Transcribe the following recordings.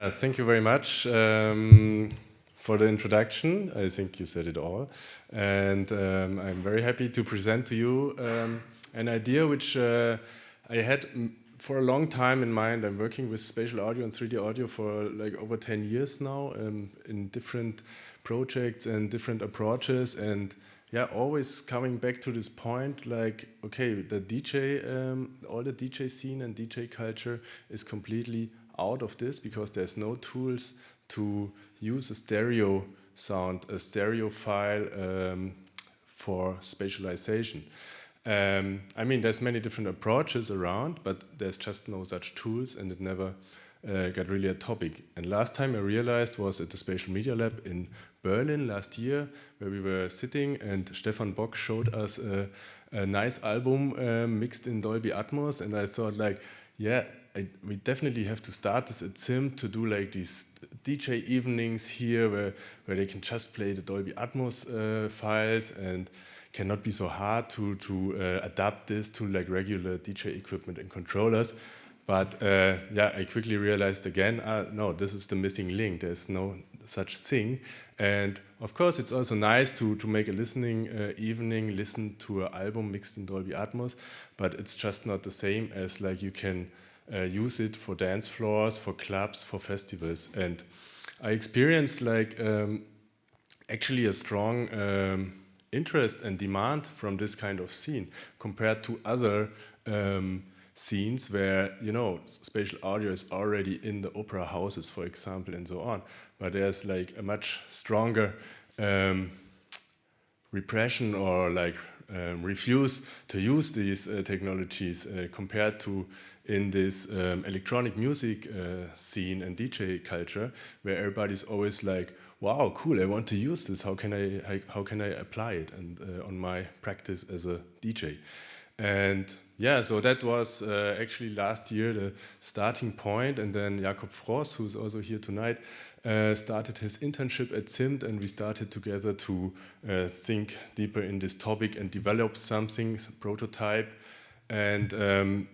Thank you very much for the introduction. I think you said it all. And I'm very happy to present to you an idea which I had for a long time in mind. I'm working with spatial audio and 3D audio for like over 10 years now in different projects and different approaches. And yeah, always coming back to this point, like, okay, the DJ, all the DJ scene and DJ culture is completely out of this because there's no tools to use a stereo sound, a stereo file for spatialization. I mean, there's many different approaches around, but there's just no such tools, and it never got really a topic. And last time I realized was at the Spatial Media Lab in Berlin last year, where we were sitting, and Stefan Bock showed us a nice album mixed in Dolby Atmos, and I thought, like, yeah, we definitely have to start this at ZiMMT to do like these DJ evenings here where they can just play the Dolby Atmos files and cannot be so hard to adapt this to like regular DJ equipment and controllers. But yeah, I quickly realized again, no, this is the missing link. There's no such thing. And of course, it's also nice to make a listening evening, listen to an album mixed in Dolby Atmos, but it's just not the same as like you can use it for dance floors, for clubs, for festivals. And I experienced like actually a strong interest and demand from this kind of scene compared to other scenes where, you know, spatial audio is already in the opera houses, for example, and so on. But there's like a much stronger repression or like refuse to use these technologies compared to in this electronic music scene and DJ culture, where everybody's always like, wow, cool, I want to use this, how can I apply it and on my practice as a DJ? And yeah, so that was actually last year the starting point, and then Jakob Frost, who's also here tonight, started his internship at ZiMMT, and we started together to think deeper in this topic and develop something, prototype. And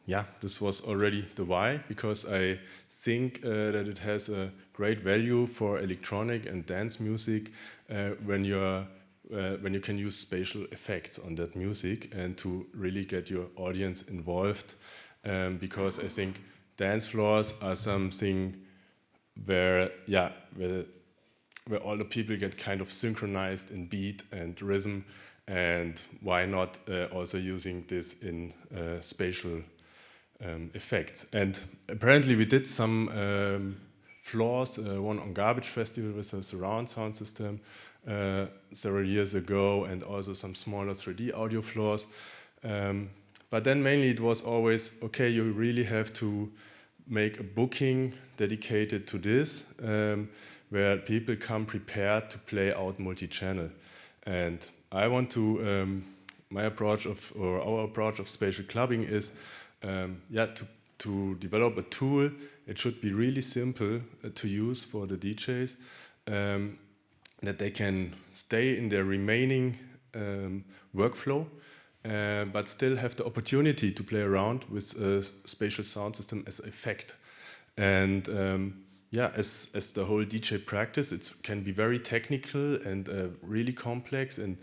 yeah, this was already the why, because I think that it has a great value for electronic and dance music when you can use spatial effects on that music and to really get your audience involved, because I think dance floors are something where all the people get kind of synchronized in beat and rhythm, and why not also using this in spatial effects. And apparently we did some floors, one on Garbage Festival with a surround sound system several years ago, and also some smaller 3D audio floors. But then mainly it was always, okay, you really have to make a booking dedicated to this, where people come prepared to play out multi-channel. And I want to, our approach of spatial clubbing is to develop a tool. It should be really simple to use for the DJs, that they can stay in their remaining workflow, but still have the opportunity to play around with a spatial sound system as effect. And yeah, as the whole DJ practice, it can be very technical and really complex. And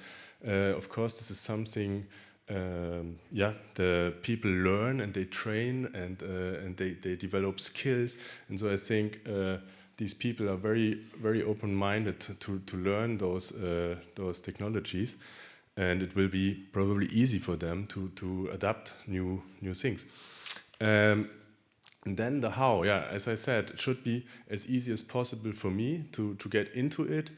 of course, this is something the people learn and they train and they develop skills. And so I think these people are very, very open-minded to learn those technologies, and it will be probably easy for them to adapt new things. And then the how, yeah, as I said, it should be as easy as possible for me to get into it.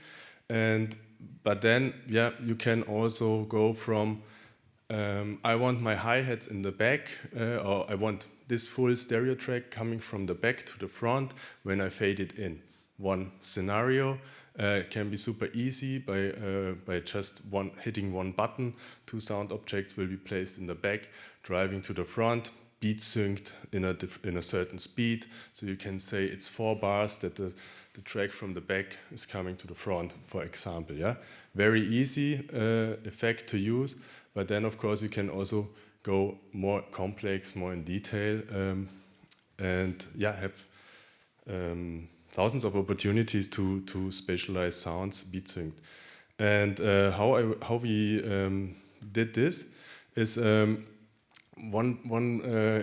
But then, yeah, you can also go from I want my hi-hats in the back, or I want this full stereo track coming from the back to the front when I fade it in. One scenario can be super easy by just hitting one button. Two sound objects will be placed in the back, driving to the front, beat synced in a certain speed. So you can say it's 4 bars that the track from the back is coming to the front, for example. Yeah, very easy effect to use. But then, of course, you can also go more complex, more in detail, and yeah, have thousands of opportunities to spatialize sounds beat synced. And how we did this is one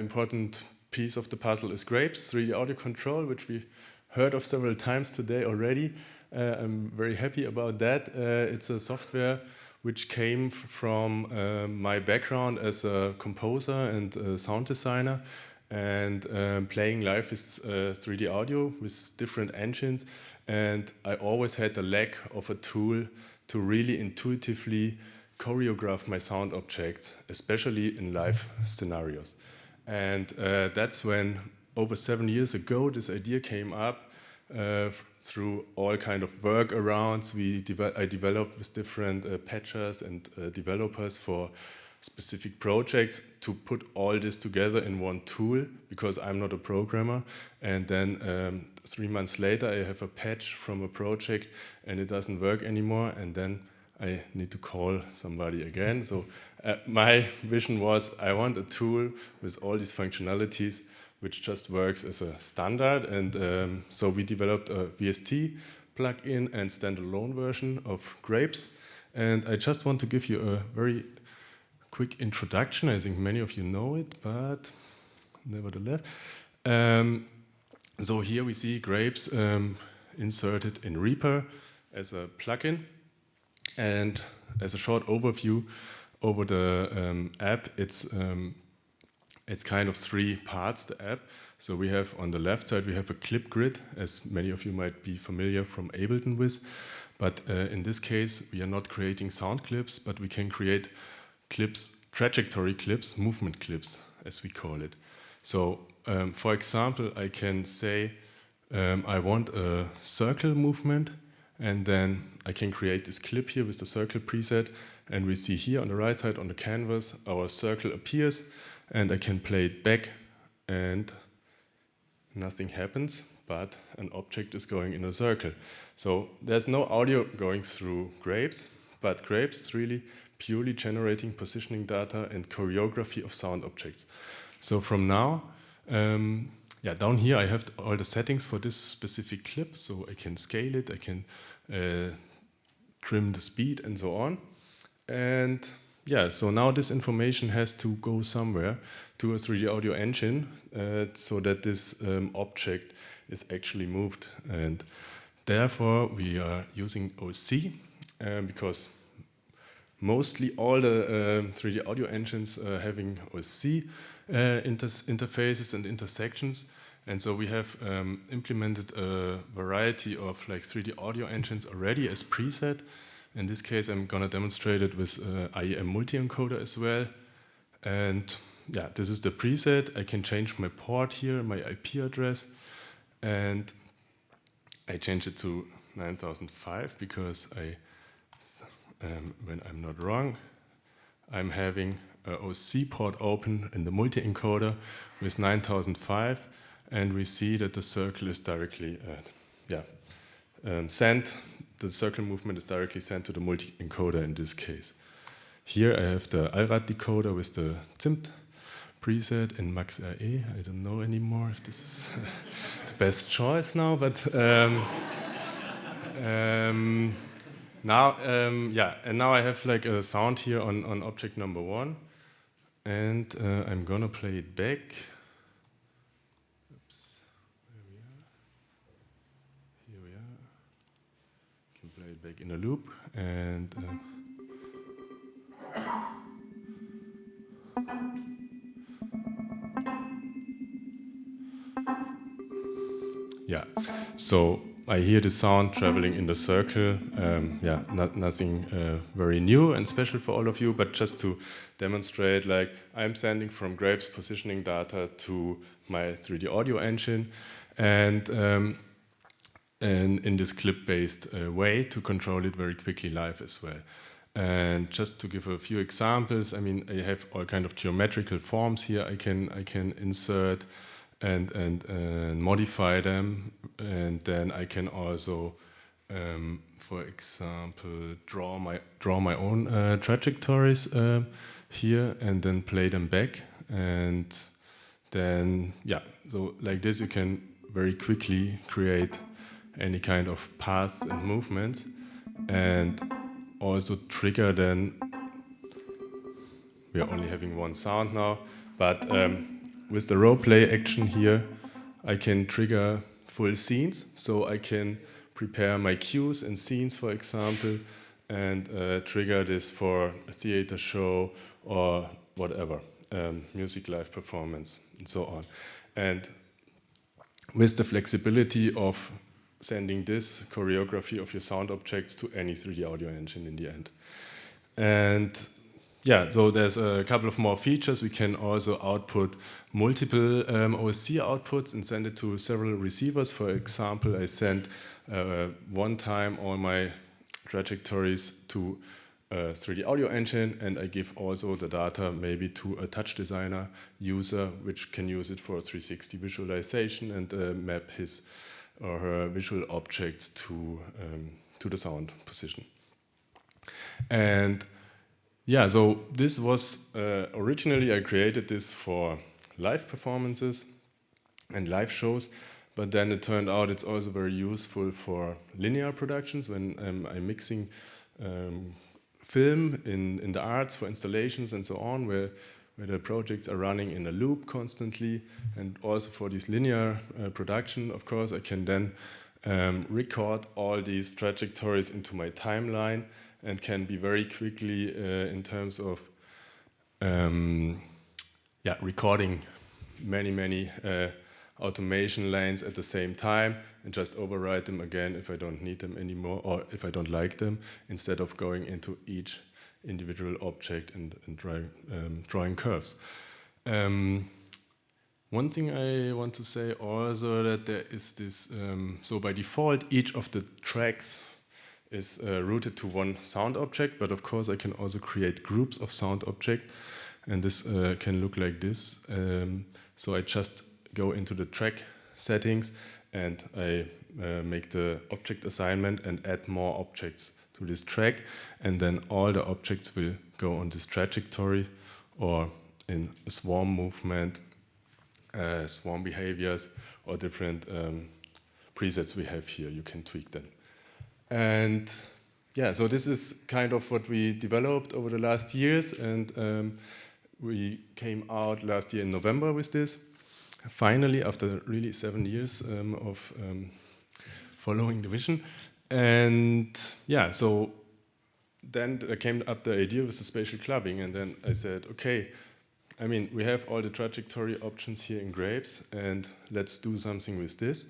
important piece of the puzzle is Grapes 3D audio control, which we heard of several times today already. I'm very happy about that. It's a software which came from my background as a composer and a sound designer, and playing live with 3D audio with different engines. And I always had the lack of a tool to really intuitively choreograph my sound objects, especially in live scenarios. And that's when, over 7 years ago, this idea came up through all kind of workarounds. I developed with different patchers and developers for specific projects to put all this together in one tool, because I'm not a programmer. And then 3 months later, I have a patch from a project and it doesn't work anymore. And then I need to call somebody again. So my vision was, I want a tool with all these functionalities which just works as a standard. And so we developed a VST plugin and standalone version of Grapes. And I just want to give you a very quick introduction. I think many of you know it, but nevertheless. So here we see Grapes inserted in Reaper as a plugin. And as a short overview over the app, it's kind of 3 parts, the app. So we have on the left side, we have a clip grid, as many of you might be familiar from Ableton with. But in this case, we are not creating sound clips, but we can create clips, trajectory clips, movement clips, as we call it. So for example, I can say I want a circle movement, and then I can create this clip here with the circle preset. And we see here on the right side on the canvas, our circle appears, and I can play it back, and nothing happens, but an object is going in a circle. So there's no audio going through Grapes, but Grapes is really purely generating positioning data and choreography of sound objects. So from now, down here I have all the settings for this specific clip, so I can scale it, I can trim the speed and so on. And yeah, so now this information has to go somewhere to a 3D audio engine so that this object is actually moved. And therefore we are using OC because mostly all the 3D audio engines are having OC interfaces and intersections. And so we have implemented a variety of like 3D audio engines already as preset. In this case, I'm going to demonstrate it with IEM multi-encoder as well. And yeah, this is the preset. I can change my port here, my IP address. And I change it to 9005 because when I'm not wrong, I'm having a OC port open in the multi-encoder with 9005. And we see that the circle is directly sent. The circle movement is directly sent to the multi-encoder in this case. Here I have the Allrad decoder with the ZiMMT preset in Max RE. I don't know anymore if this is the best choice now, but and now I have like a sound here on object number 1, and I'm gonna play it back. Play it back in a loop, and yeah, so I hear the sound traveling in the circle. Nothing very new and special for all of you, but just to demonstrate, like I'm sending from Grapes positioning data to my 3D audio engine, and in this clip-based way to control it very quickly live as well. And just to give a few examples, I mean, I have all kind of geometrical forms here. I can insert and modify them, and then I can also, for example, draw my own trajectories here, and then play them back. And then so like this, you can very quickly create any kind of paths and movements, and also trigger then, we are only having one sound now, but with the role play action here, I can trigger full scenes, so I can prepare my cues and scenes, for example, and trigger this for a theater show or whatever, music live performance and so on. And with the flexibility of sending this choreography of your sound objects to any 3D audio engine in the end. And yeah, so there's a couple of more features. We can also output multiple OSC outputs and send it to several receivers. For example, I send one time all my trajectories to a 3D audio engine, and I give also the data maybe to a touch designer user, which can use it for 360 visualization and map his or her visual objects to the sound position. And yeah, so this was originally I created this for live performances and live shows, but then it turned out it's also very useful for linear productions when I'm mixing film in the arts for installations and so on, where the projects are running in a loop constantly, and also for this linear production, of course, I can then record all these trajectories into my timeline and can be very quickly in terms of recording many automation lanes at the same time and just override them again if I don't need them anymore or if I don't like them, instead of going into each individual object and drawing curves. One thing I want to say also that there is this, so by default each of the tracks is routed to one sound object, but of course I can also create groups of sound objects, and this can look like this. So I just go into the track settings and I make the object assignment and add more objects to this track, and then all the objects will go on this trajectory or in a swarm movement, swarm behaviors, or different presets we have here. You can tweak them. And yeah, so this is kind of what we developed over the last years, and we came out last year in November with this. Finally, after really 7 years of following the vision. And yeah, so then there came up the idea with the spatial clubbing, and then I said, okay, I mean, we have all the trajectory options here in Grapes, and let's do something with this.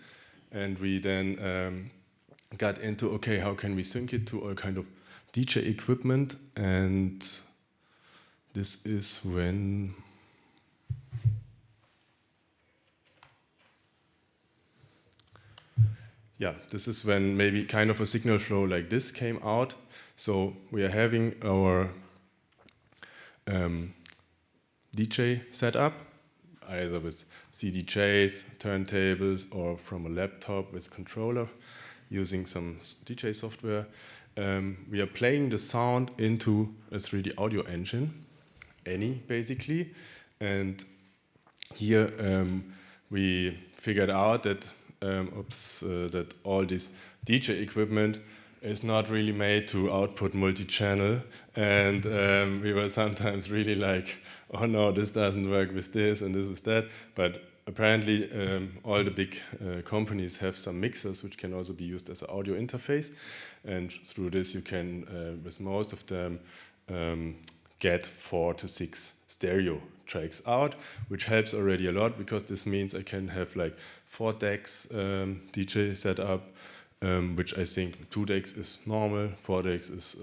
And we then got into, okay, how can we sync it to all kind of DJ equipment? And this is when this is when maybe kind of a signal flow like this came out. So we are having our DJ setup, either with CDJs, turntables, or from a laptop with controller, using some DJ software. We are playing the sound into a 3D audio engine, any basically, and here we figured out that that all this DJ equipment is not really made to output multi-channel, and we were sometimes really like, oh no, this doesn't work with this and this with that, but apparently all the big companies have some mixers which can also be used as an audio interface, and through this you can, with most of them, get 4 to 6 stereo tracks out, which helps already a lot, because this means I can have like 4 decks DJ setup, which I think 2 decks is normal, 4 decks is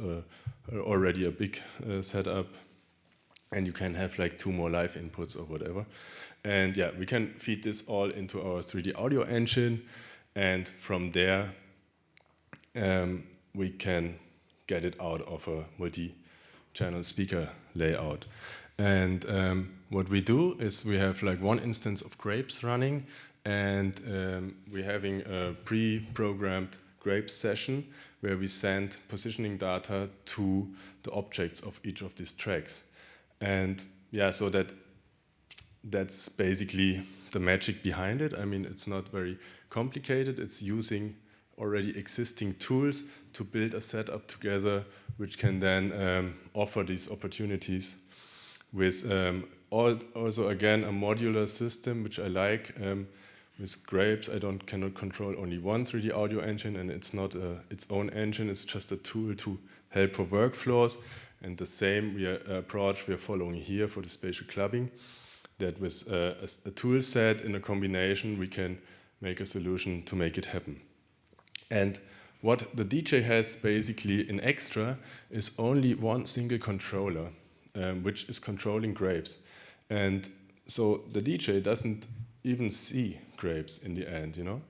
already a big setup, and you can have like 2 more live inputs or whatever. And yeah, we can feed this all into our 3D audio engine, and from there we can get it out of a multi-channel speaker layout. And what we do is we have like one instance of Grapes running, and we're having a pre-programmed Grapes session where we send positioning data to the objects of each of these tracks. And yeah, so that that's basically the magic behind it. I mean, it's not very complicated. It's using already existing tools to build a setup together, which can then offer these opportunities with also again a modular system, which I like. With Grapes, I cannot control only one 3D audio engine, and it's not its own engine. It's just a tool to help for workflows. And the same approach we are following here for the spatial clubbing, that with a tool set in a combination, we can make a solution to make it happen. And what the DJ has basically in extra is only one single controller, which is controlling Grapes. And so the DJ doesn't even see Grapes in the end, you know.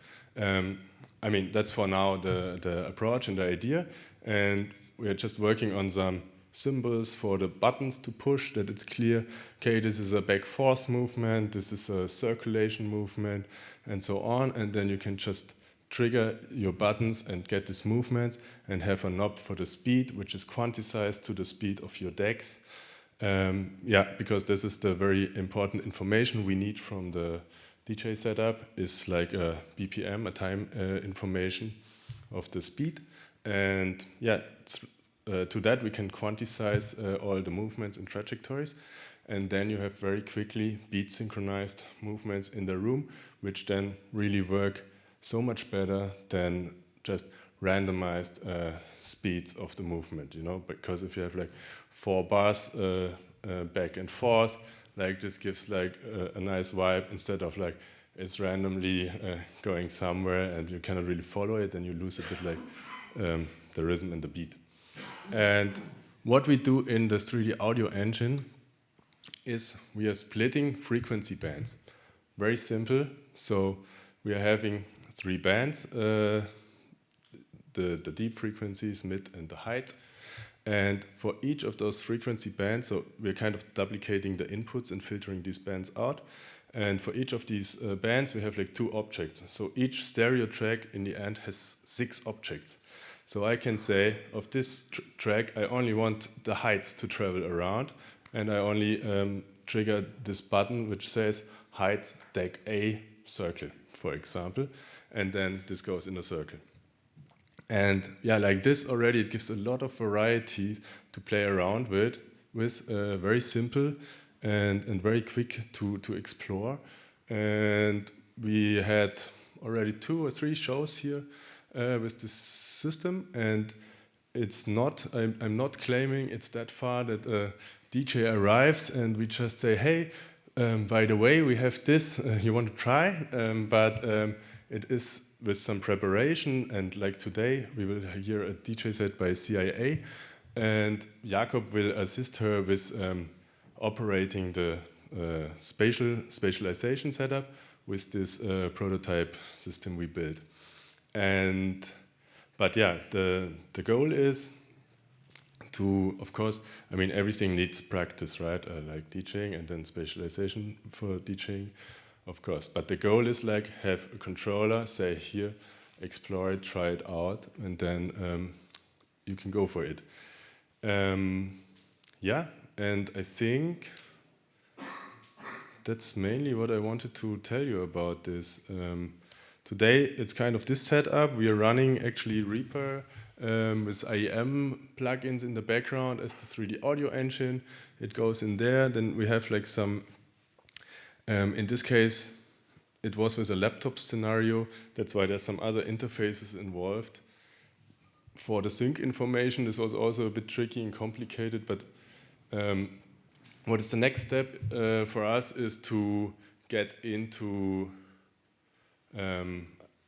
I mean, that's for now the approach and the idea. And we are just working on some symbols for the buttons to push, that it's clear, okay, this is a back forth movement, this is a circulation movement, and so on. And then you can just trigger your buttons and get these movements and have a knob for the speed, which is quantized to the speed of your decks. Yeah, because this is the very important information we need from the DJ setup, is like a BPM, a time information of the speed. And yeah, to that we can quantize all the movements and trajectories. And then you have very quickly beat synchronized movements in the room, which then really work so much better than just randomized speeds of the movement, you know, because if you have like 4 bars back and forth, like this gives like a nice vibe, instead of like it's randomly going somewhere and you cannot really follow it, and you lose a bit like the rhythm and the beat. And what we do in the 3D audio engine is we are splitting frequency bands. Very simple. So we are having 3 bands, the deep frequencies, mid, and the height. And for each of those frequency bands, so we're kind of duplicating the inputs and filtering these bands out. And for each of these bands, we have like 2 objects. So each stereo track in the end has 6 objects. So I can say, of this track, I only want the heights to travel around, and I only trigger this button which says height deck A circle, for example, and then this goes in a circle. And yeah, like this already, it gives a lot of variety to play around with very simple and very quick to explore. And we had already 2 or 3 shows here with this system, and it's not, I'm not claiming it's that far that a DJ arrives and we just say, hey, by the way, we have this, you want to try? But it is with some preparation, and like today, we will hear a DJ set by CIA, and Jakob will assist her with operating the spatialization setup with this prototype system we built. But yeah, the goal is to, of course, I mean, everything needs practice, right? Like DJing and then spatialization for DJing, of course. But the goal is like have a controller, say here, explore it, try it out, and then you can go for it. Yeah, and I think that's mainly what I wanted to tell you about this. Today, it's kind of this setup. We are running actually Reaper with IEM plugins in the background as the 3D audio engine. It goes in there. Then we have like some, in this case, it was with a laptop scenario. That's why there's some other interfaces involved. For the sync information, this was also a bit tricky and complicated, but what is the next step for us is to get into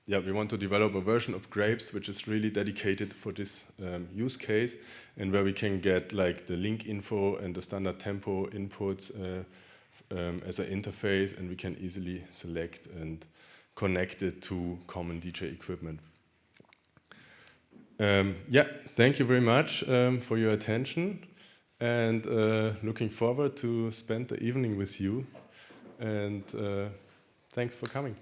yeah, we want to develop a version of Grapes which is really dedicated for this use case, and where we can get like the link info and the standard tempo inputs as an interface, and we can easily select and connect it to common DJ equipment. Yeah, thank you very much for your attention, and looking forward to spend the evening with you, and thanks for coming.